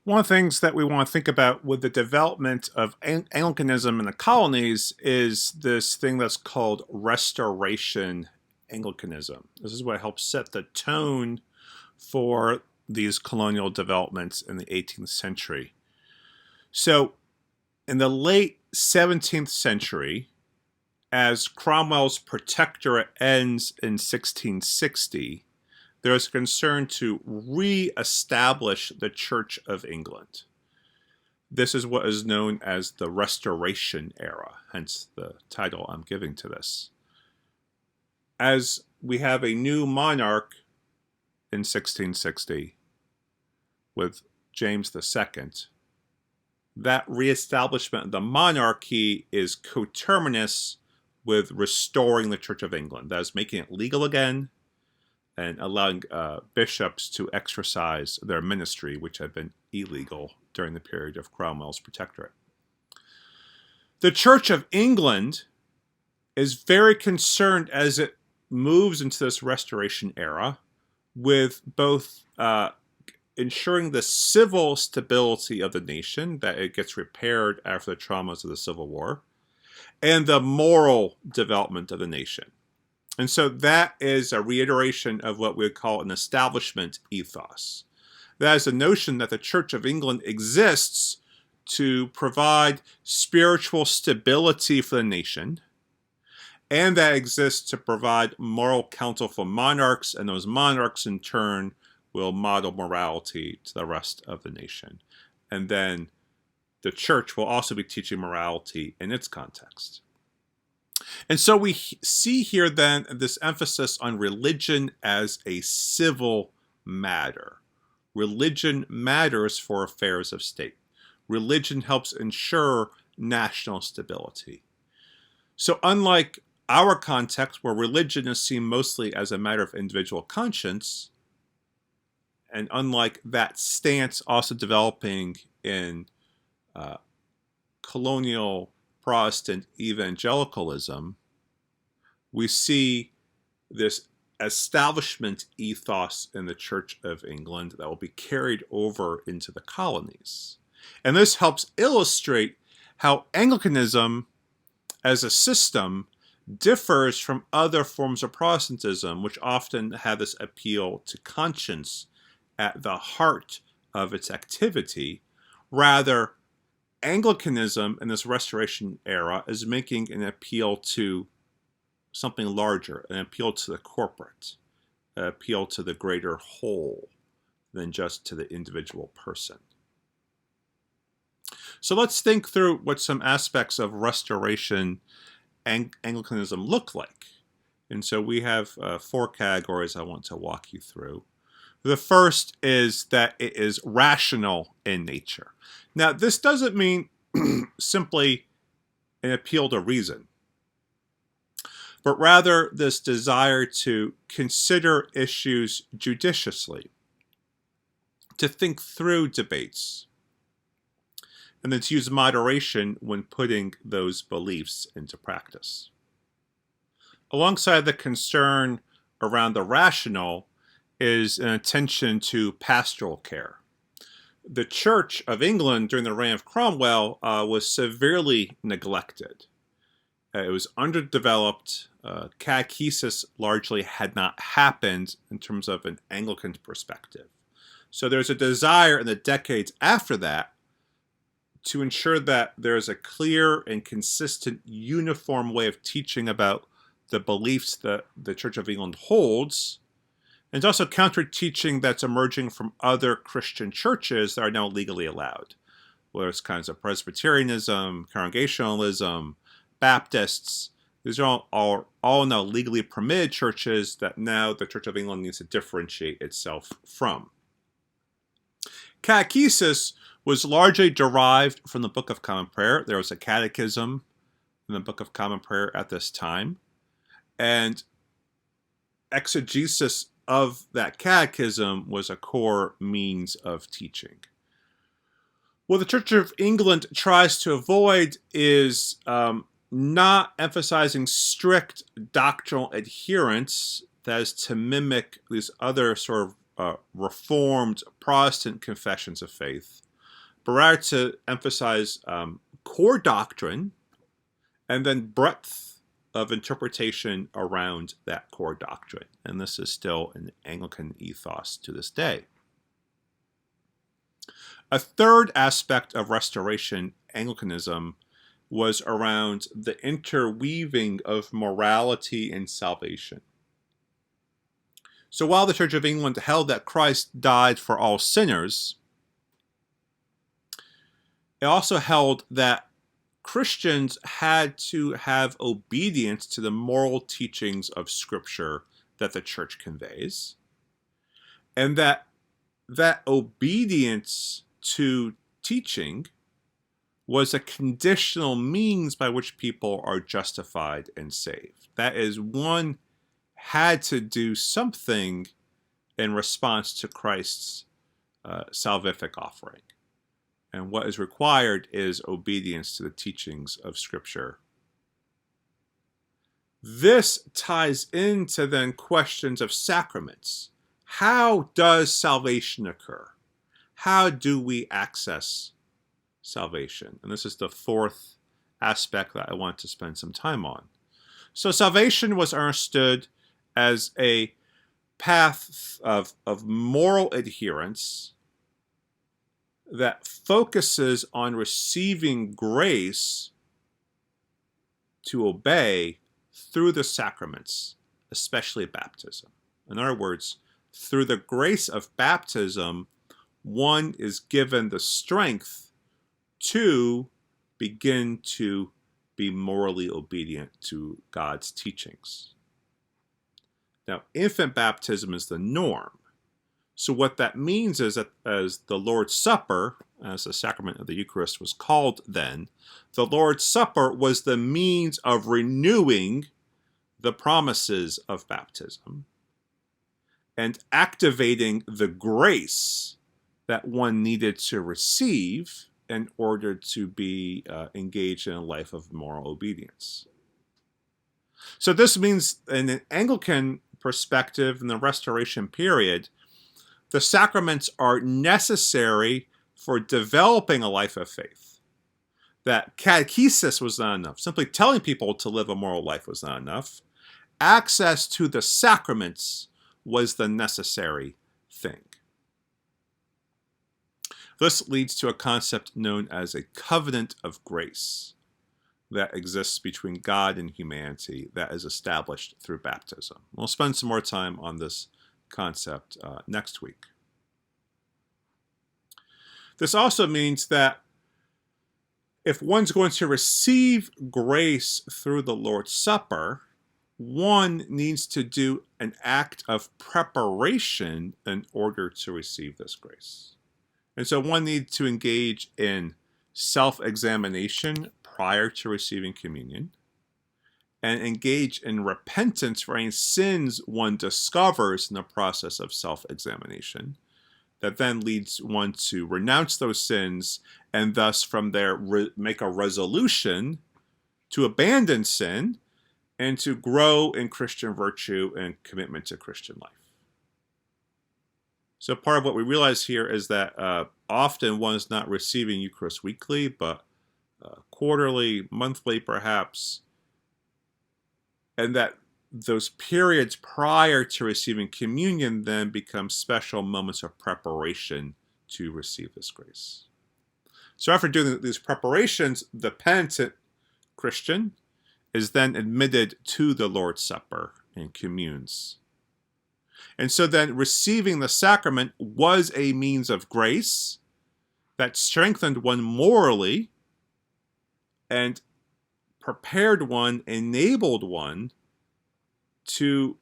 One of the things that we want to think about with the development of Anglicanism in the colonies is this thing that's called Restoration Anglicanism. This is what helps set the tone for these colonial developments in the 18th century. So, in the late 17th century, as Cromwell's protectorate ends in 1660, there is a concern to re-establish the Church of England. This is what is known as the Restoration era, hence the title I'm giving to this. As we have a new monarch in 1660 with James II, that reestablishment of the monarchy is coterminous with restoring the Church of England. That is, making it legal again and allowing bishops to exercise their ministry, which had been illegal during the period of Cromwell's protectorate. The Church of England is very concerned as it moves into this Restoration era with both ensuring the civil stability of the nation, that it gets repaired after the traumas of the Civil War, and the moral development of the nation. And so that is a reiteration of what we would call an establishment ethos. That is the notion that the Church of England exists to provide spiritual stability for the nation, and that exists to provide moral counsel for monarchs, and those monarchs in turn will model morality to the rest of the nation. And then the church will also be teaching morality in its context. And so we see here then this emphasis on religion as a civil matter. Religion matters for affairs of state. Religion helps ensure national stability. So unlike our context, where religion is seen mostly as a matter of individual conscience, and unlike that stance also developing in colonial Protestant evangelicalism, we see this establishment ethos in the Church of England that will be carried over into the colonies. And this helps illustrate how Anglicanism as a system differs from other forms of Protestantism, which often have this appeal to conscience at the heart of its activity. Rather, Anglicanism in this Restoration era is making an appeal to something larger, an appeal to the corporate, an appeal to the greater whole than just to the individual person. So let's think through what some aspects of Restoration Anglicanism look like. And so we have 4 categories I want to walk you through. The first is that it is rational in nature. Now, this doesn't mean simply an appeal to reason, but rather this desire to consider issues judiciously, to think through debates, and then to use moderation when putting those beliefs into practice. Alongside the concern around the rational is an attention to pastoral care. The Church of England during the reign of Cromwell was severely neglected. It was underdeveloped. Catechesis largely had not happened in terms of an Anglican perspective. So there's a desire in the decades after that to ensure that there's a clear and consistent, uniform way of teaching about the beliefs that the Church of England holds. And it's also counter-teaching that's emerging from other Christian churches that are now legally allowed. Whether it's kinds of Presbyterianism, Congregationalism, Baptists. These are all now legally permitted churches that now the Church of England needs to differentiate itself from. Catechesis was largely derived from the Book of Common Prayer. There was a catechism in the Book of Common Prayer at this time. And exegesis of that catechism was a core means of teaching. What the Church of England tries to avoid is not emphasizing strict doctrinal adherence, that is to mimic these other sort of Reformed Protestant confessions of faith, but rather to emphasize core doctrine and then breadth of interpretation around that core doctrine. And this is still an Anglican ethos to this day. A third aspect of Restoration Anglicanism was around the interweaving of morality and salvation. So while the Church of England held that Christ died for all sinners, it also held that Christians had to have obedience to the moral teachings of Scripture that the Church conveys, and that obedience to teaching was a conditional means by which people are justified and saved. That is, one had to do something in response to Christ's salvific offering. And what is required is obedience to the teachings of Scripture. This ties into then questions of sacraments. How does salvation occur? How do we access salvation? And this is the fourth aspect that I want to spend some time on. So salvation was understood as a path of moral adherence that focuses on receiving grace to obey through the sacraments, especially baptism. In other words, through the grace of baptism, one is given the strength to begin to be morally obedient to God's teachings. Now, infant baptism is the norm. So what that means is that as the Lord's Supper, as the sacrament of the Eucharist was called then, the Lord's Supper was the means of renewing the promises of baptism and activating the grace that one needed to receive in order to be engaged in a life of moral obedience. So this means in an Anglican perspective in the Restoration period, the sacraments are necessary for developing a life of faith. That catechesis was not enough. Simply telling people to live a moral life was not enough. Access to the sacraments was the necessary thing. This leads to a concept known as a covenant of grace that exists between God and humanity that is established through baptism. We'll spend some more time on this concept next week. This also means that if one's going to receive grace through the Lord's Supper, one needs to do an act of preparation in order to receive this grace. And so one needs to engage in self-examination prior to receiving communion and engage in repentance for any sins one discovers in the process of self-examination that then leads one to renounce those sins and thus from there make a resolution to abandon sin and to grow in Christian virtue and commitment to Christian life. So part of what we realize here is that often one is not receiving Eucharist weekly, but quarterly, monthly perhaps, and that those periods prior to receiving communion then become special moments of preparation to receive this grace. So after doing these preparations, the penitent Christian is then admitted to the Lord's Supper and communes. And so then receiving the sacrament was a means of grace that strengthened one morally and prepared one, enabled one to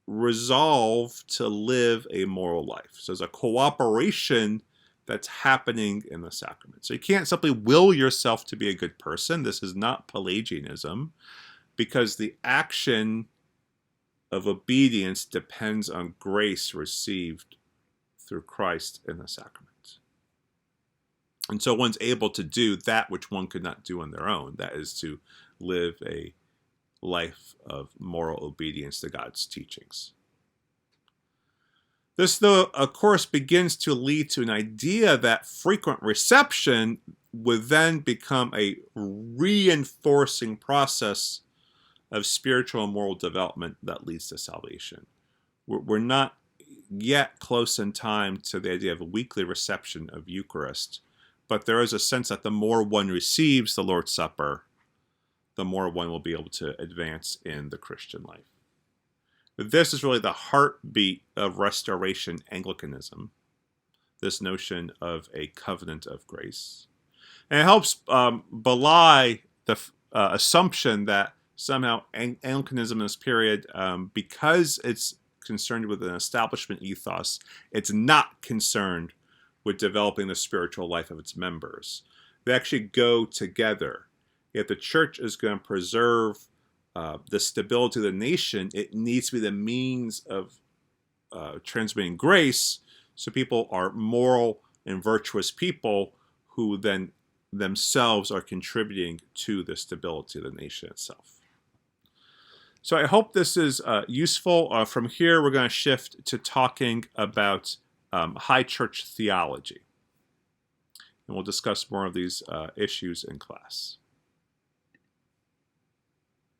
resolve to live a moral life. So there's a cooperation that's happening in the sacrament. So you can't simply will yourself to be a good person. This is not Pelagianism, because the action of obedience depends on grace received through Christ in the sacrament. And so one's able to do that which one could not do on their own. That is to live a life of moral obedience to God's teachings. This, though, of course, begins to lead to an idea that frequent reception would then become a reinforcing process of spiritual and moral development that leads to salvation. We're not yet close in time to the idea of a weekly reception of Eucharist, but there is a sense that the more one receives the Lord's Supper, the more one will be able to advance in the Christian life. This is really the heartbeat of Restoration Anglicanism, this notion of a covenant of grace. And it helps belie the assumption that somehow Anglicanism in this period, because it's concerned with an establishment ethos, it's not concerned with developing the spiritual life of its members. They actually go together. If the church is going to preserve the stability of the nation, it needs to be the means of transmitting grace, so people are moral and virtuous people who then themselves are contributing to the stability of the nation itself. So I hope this is useful. From here, we're going to shift to talking about high church theology. And we'll discuss more of these issues in class.